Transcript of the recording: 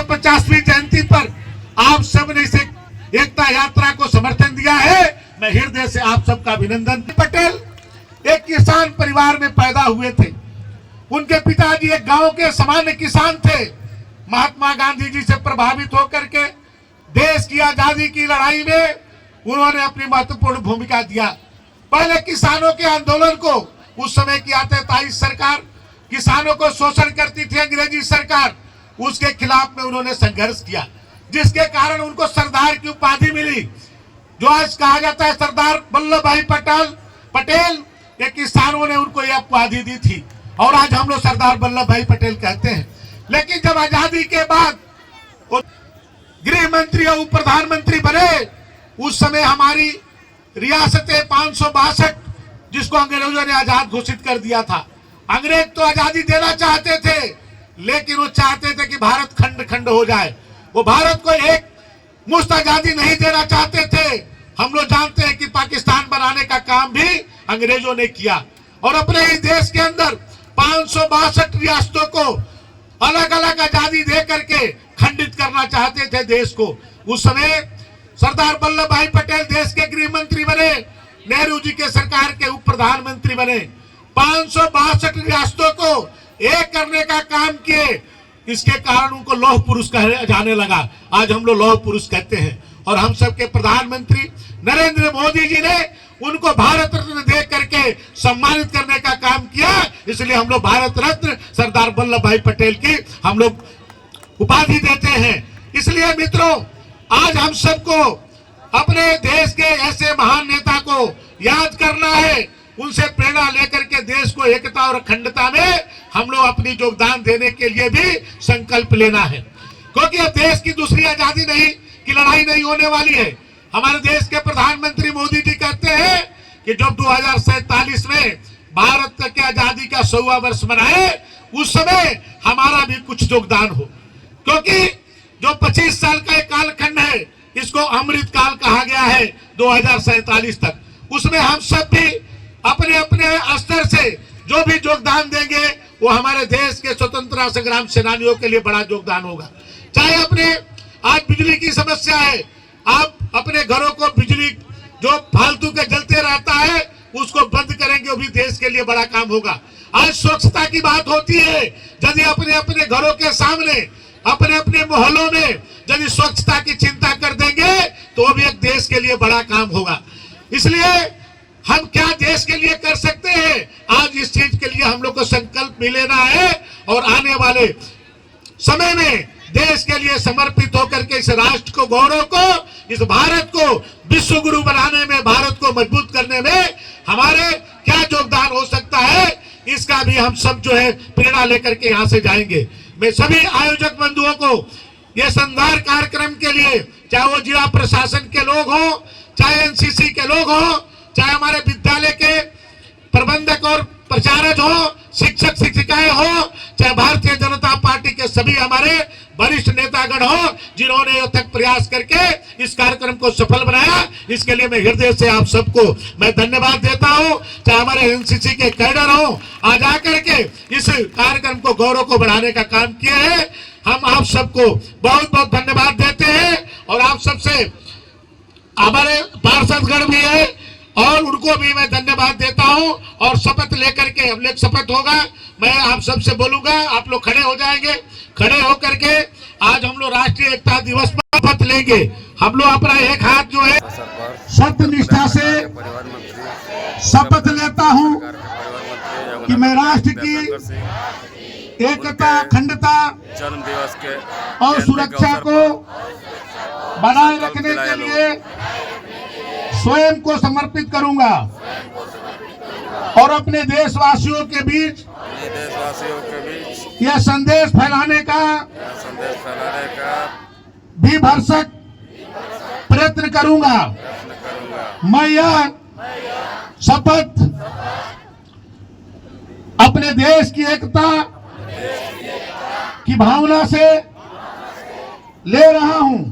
150वीं जयंती पर आप सब ने इसे एकता यात्रा को समर्थन दिया है। मैं हृदय से आप सबका अभिनंदन। पटेल एक किसान परिवार में पैदा हुए थे। उनके पिताजी एक गांव के सामान्य किसान थे। महात्मा गांधी जी से प्रभावित होकर के देश की आजादी की लड़ाई में उन्होंने अपनी महत्वपूर्ण भूमिका दिया। पहले किसानों के आंदोलन को, उस समय की आतताई सरकार किसानों को शोषण करती थी, अंग्रेजी सरकार, उसके खिलाफ में उन्होंने संघर्ष किया, जिसके कारण उनको सरदार की उपाधि मिली, जो आज कहा जाता है सरदार वल्लभ भाई पटेल। ये किसानों ने उनको यह उपाधि दी थी और आज हम लोग सरदार वल्लभ भाई पटेल कहते हैं। लेकिन जब आजादी के बाद गृह मंत्री और प्रधानमंत्री बने, उस समय हमारी रियासतें 562, जिसको अंग्रेजों ने आजाद घोषित कर दिया था। अंग्रेज तो आजादी देना चाहते थे, लेकिन वो चाहते थे कि भारत खंड खंड हो जाए। वो भारत को एक मुश्त आजादी नहीं देना चाहते थे। हम लोग जानते हैं कि पाकिस्तान बनाने का काम भी अंग्रेजों ने किया और अपने ही देश के अंदर 562 रियासतों को अलग अलग आजादी दे करके खंडित करना चाहते थे देश को। उस समय सरदार वल्लभ भाई पटेल देश के गृह मंत्री बने, नेहरू जी के सरकार के उप प्रधानमंत्री बने। 562 रियासतों को एक करने का काम किए। इसके कारण उनको लौह पुरुष कहा जाने लगा। आज हम लोग लौह पुरुष कहते हैं और हम सबके प्रधानमंत्री नरेंद्र मोदी जी ने उनको भारत रत्न दे करके सम्मानित करने का काम किया। इसलिए हम लोग भारत रत्न सरदार वल्लभ भाई पटेल की हम लोग उपाधि देते हैं। इसलिए मित्रों, आज हम सबको अपने देश के ऐसे महान नेता को याद करना है, उनसे प्रेरणा लेकर के देश को एकता और अखंडता में हम लोग अपनी योगदान देने के लिए भी संकल्प लेना है, क्योंकि अब देश की दूसरी आजादी नहीं की लड़ाई नहीं होने वाली है। हमारे देश के प्रधानमंत्री मोदी जी कहते हैं कि जब 2047 में भारत के आजादी का 100वां वर्ष मनाए, उस समय हमारा भी कुछ योगदान हो, क्योंकि जो 25 साल का एक कालखंड है, इसको अमृत काल कहा गया है 2047 तक। उसमें हम सब भी अपने अपने स्तर से जो भी योगदान देंगे, वो हमारे देश के स्वतंत्रता संग्राम सेनानियों के लिए बड़ा योगदान होगा। चाहे अपने आज बिजली की समस्या है, आप अपने घरों को बिजली जो फालतू के जलते रहता है उसको बंद करेंगे, वो भी देश के लिए बड़ा काम होगा। आज स्वच्छता की बात होती है, यदि अपने अपने घरों के सामने, अपने अपने मोहल्लों में यदि स्वच्छता की चिंता कर देंगे तो वो भी एक देश के लिए बड़ा काम होगा। इसलिए हम क्या देश के लिए कर सकते हैं, आज इस चीज के लिए हम लोग को संकल्प भी लेना है और आने वाले समय में देश के लिए समर्पित होकर के इस राष्ट्र को, गौरव को, इस भारत को विश्व गुरु बनाने में, भारत को मजबूत करने में हमारे क्या योगदान हो सकता है, इसका भी हम सब जो है प्रेरणा लेकर के यहाँ से जाएंगे। मैं सभी आयोजक बंधुओं को ये शानदार कार्यक्रम के लिए, चाहे वो जिला प्रशासन के लोग हों, चाहे एनसीसी के लोग हों, चाहे हमारे विद्यालय के प्रबंधक और प्रचारक हो, शिक्षक शिक्षिकाएं हो, चाहे भारतीय जनता पार्टी के सभी हमारे वरिष्ठ नेतागण हो, जिन्होंने अथक प्रयास करके इस कार्यक्रम को सफल बनाया, इसके लिए मैं हृदय से आप सबको मैं धन्यवाद देता हूं। चाहे हमारे एनसीसी के कैडर हो, आज आकर के इस कार्यक्रम को, गौरव को बढ़ाने का काम किया है, हम आप सबको बहुत बहुत धन्यवाद देते हैं। और आप सबसे हमारे पार्षदगण भी है और उनको भी मैं धन्यवाद देता हूं। और शपथ लेकर के हम लोग शपथ होगा, मैं आप सबसे बोलूंगा, आप लोग खड़े हो जाएंगे। खड़े होकर के आज हम लोग राष्ट्रीय एकता दिवस पर शपथ लेंगे। हम लोग अपना एक हाथ जो है सत्य निष्ठा से शपथ लेता हूं कि मैं राष्ट्र की एकता, अखंडता जन्म दिवस के और सुरक्षा को बनाए रखने के लिए स्वयं को समर्पित करूंगा और अपने देशवासियों के बीच यह संदेश फैलाने का भी भरसक प्रयत्न करूंगा। मैं यह शपथ अपने देश की एकता की भावना से ले रहा हूं।